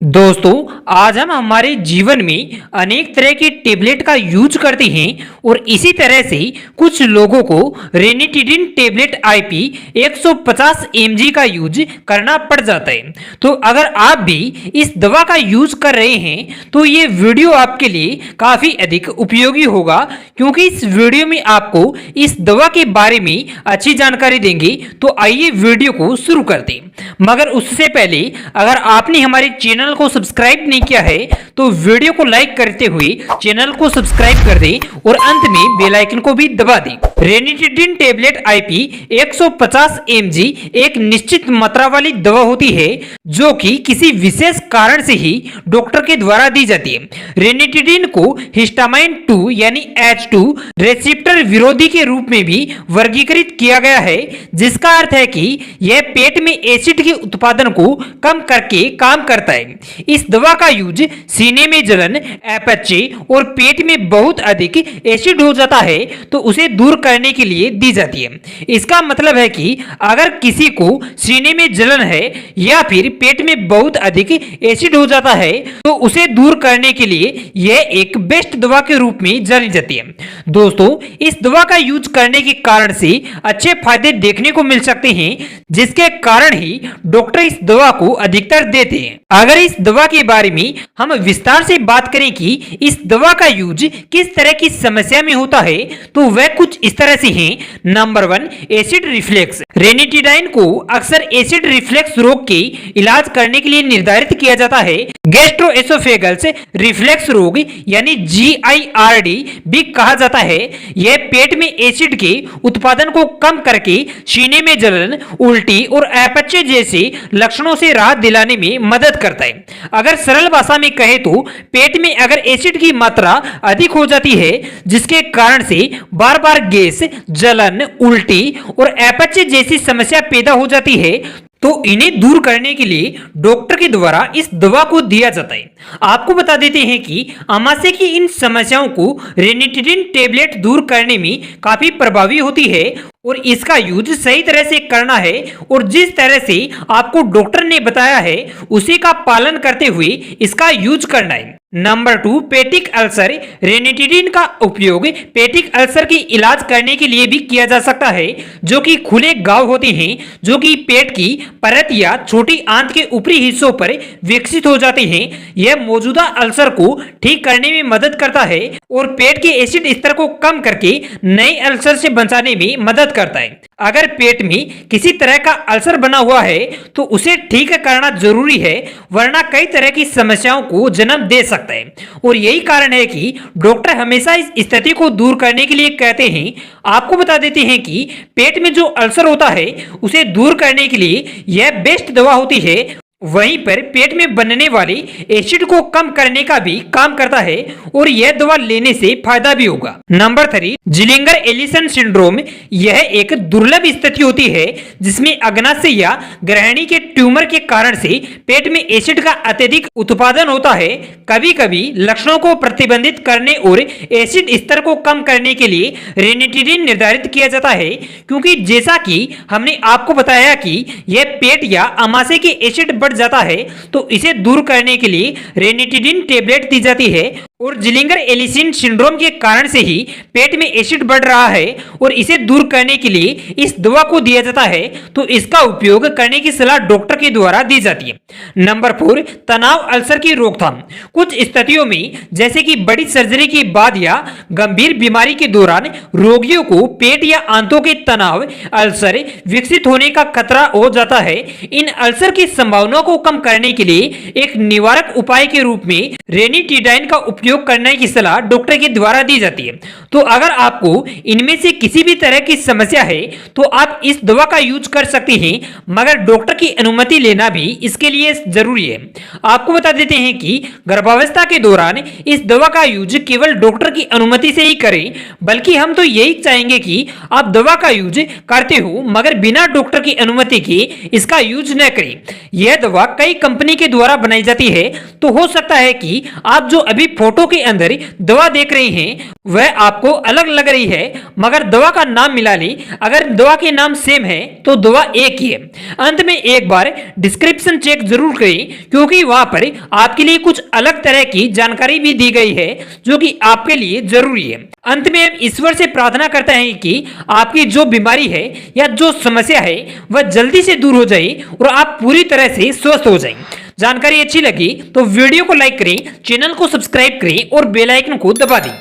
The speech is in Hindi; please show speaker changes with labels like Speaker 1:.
Speaker 1: दोस्तों, आज हम हमारे जीवन में अनेक तरह के टेबलेट का यूज करते हैं और इसी तरह से कुछ लोगों को रेनिटिडिन टेबलेट आईपी 150 mg का यूज करना पड़ जाता है। तो अगर आप भी इस दवा का यूज कर रहे हैं तो ये वीडियो आपके लिए काफी अधिक उपयोगी होगा, क्योंकि इस वीडियो में आपको इस दवा के बारे में अच्छी जानकारी देंगे। तो आइए वीडियो को शुरू करते हैं। मगर उससे पहले अगर आपने हमारे चैनल को सब्सक्राइब नहीं किया है तो वीडियो को लाइक करते हुए चैनल को सब्सक्राइब कर दें और अंत में बेल आइकन को भी दबा दें। रेनिटिडिन टेबलेट आईपी 150 mg एक निश्चित मात्रा वाली दवा होती है जो कि किसी विशेष कारण से ही डॉक्टर के द्वारा दी जाती है। रेनिटिडिन को हिस्टामाइन 2 यानी H2 रेसेप्टर विरोधी के रूप में भी वर्गीकृत किया गया है, जिसका अर्थ है कि यह पेट में एसिड के उत्पादन को कम करके काम करता है। इस दवा का यूज सीने में जलन, अपचे और पेट में बहुत अधिक एसिड हो जाता है तो उसे दूर करने के लिए दी जाती है। इसका मतलब है कि अगर किसी को सीने में जलन है या फिर पेट में बहुत अधिक एसिड हो जाता है तो उसे दूर करने के लिए यह एक बेस्ट दवा के रूप में जानी जाती है। दोस्तों, इस दवा का यूज करने के कारण से अच्छे फायदे देखने को मिल सकते हैं, जिसके कारण ही डॉक्टर इस दवा को अधिकतर देते हैं। अगर इस दवा के बारे में हम विस्तार से बात करें कि इस दवा का यूज किस तरह की समस्या में होता है तो वह कुछ इस तरह से है। Number 1, acid reflex. रेनिटिडाइन को अक्सर एसिड रिफ्लेक्स रोग के इलाज करने के लिए निर्धारित किया जाता है। गैस्ट्रोएसोफेगस रिफ्लेक्स रोग यानी GIRD भी कहा जाता है। यह पेट में एसिड के उत्पादन को कम करके सीने में जलन, उल्टी और अपचे जैसे लक्षणों से राहत दिलाने में मदद करता है। अगर सरल भाषा में कहें तो पेट में अगर एसिड की मात्रा अधिक हो जाती है जिसके कारण से बार बार गैस, जलन, उल्टी और अपचे जैसी समस्या पैदा हो जाती है तो इन्हें दूर करने के लिए डॉक्टर के द्वारा इस दवा को दिया जाता है। आपको बता देते हैं कि आमाशय की इन समस्याओं को रेनिटिडिन टेबलेट दूर करने में काफी प्रभावी होती है और इसका यूज सही तरह से करना है और जिस तरह से आपको डॉक्टर ने बताया है उसी का पालन करते हुए इसका यूज करना है। Number 2, पेटिक ulcer. रेनिटिडिन का उपयोग पेटिक अल्सर की इलाज करने के लिए भी किया जा सकता है, जो कि खुले घाव होते हैं जो कि पेट की परत या छोटी आंत के ऊपरी हिस्सों पर विकसित हो जाते हैं। यह मौजूदा अल्सर को ठीक करने में मदद करता है और पेट के एसिड स्तर को कम करके नए अल्सर से बचाने में मदद करता है। अगर पेट में किसी तरह का अल्सर बना हुआ है तो उसे ठीक करना जरूरी है, वरना कई तरह की समस्याओं को जन्म दे सकता है और यही कारण है कि डॉक्टर हमेशा इस स्थिति को दूर करने के लिए कहते हैं। आपको बता देते हैं कि पेट में जो अल्सर होता है उसे दूर करने के लिए यह बेस्ट दवा होती है। वहीं पर पेट में बनने वाले एसिड को कम करने का भी काम करता है और यह दवा लेने से फायदा भी होगा। Number 3, Zeilinger Allison syndrome. यह एक दुर्लभ स्थिति होती है जिसमें अग्नाशय या ग्रहणी के ट्यूमर के कारण से पेट में एसिड का अत्यधिक उत्पादन होता है। कभी कभी लक्षणों को प्रतिबंधित करने और एसिड स्तर को कम करने के लिए रेनिटिडिन निर्धारित किया जाता है, क्योंकि जैसा कि हमने आपको बताया कि यह पेट या आमाशय के एसिड बढ़ जाता है तो इसे दूर करने के लिए रेनिटिडिन टेबलेट दी जाती है। और जिलिंगर एलिसन सिंड्रोम के कारण से ही पेट में एसिड बढ़ रहा है और इसे दूर करने के लिए इस दवा को दिया जाता है, तो इसका उपयोग करने की सलाह डॉक्टर के द्वारा दी जाती है। नंबर 4, तनाव अल्सर की रोकथाम। कुछ स्थितियों में जैसे कि बड़ी सर्जरी के बाद या गंभीर बीमारी के दौरान रोगियों को पेट या आंतों के तनाव अल्सर विकसित होने का खतरा हो जाता है। इन अल्सर की संभावना को कम करने के लिए एक निवारक उपाय के रूप में रेनिटिडाइन का उपयोग करने की सलाह डॉक्टर के द्वारा दी जाती है। तो अगर आपको इनमें से किसी भी तरह की समस्या है तो आप इस दवा का यूज कर सकते हैं, मगर डॉक्टर की अनुमति लेना भी इसके लिए जरूरी है। आपको बता देते हैं कि गर्भावस्था के दौरान इस दवा का यूज केवल डॉक्टर की अनुमति से ही करें, बल्कि हम तो यही चाहेंगे कि आप दवा का यूज करते हो मगर बिना डॉक्टर की अनुमति के इसका यूज न करें। यह दवा कई कंपनी के द्वारा बनाई जाती है, तो हो सकता है कि आप जो अभी फोटो फोटो के अंदर दवा देख रही हैं वह आपको अलग लग रही है, मगर दवा का नाम मिला ली, अगर दवा के नाम सेम है तो दवा एक ही है। अंत में एक बार डिस्क्रिप्शन चेक जरूर करें, क्योंकि वहां पर आपके लिए कुछ अलग तरह की जानकारी भी दी गई है जो कि आपके लिए जरूरी है। अंत में हम ईश्वर से प्रार्थना करते हैं कि आपकी जो बीमारी है या जो समस्या है वह जल्दी से दूर हो जाए और आप पूरी तरह से स्वस्थ हो जाएं। जानकारी अच्छी लगी तो वीडियो को लाइक करें, चैनल को सब्सक्राइब करें और बेल आइकन को दबा दें।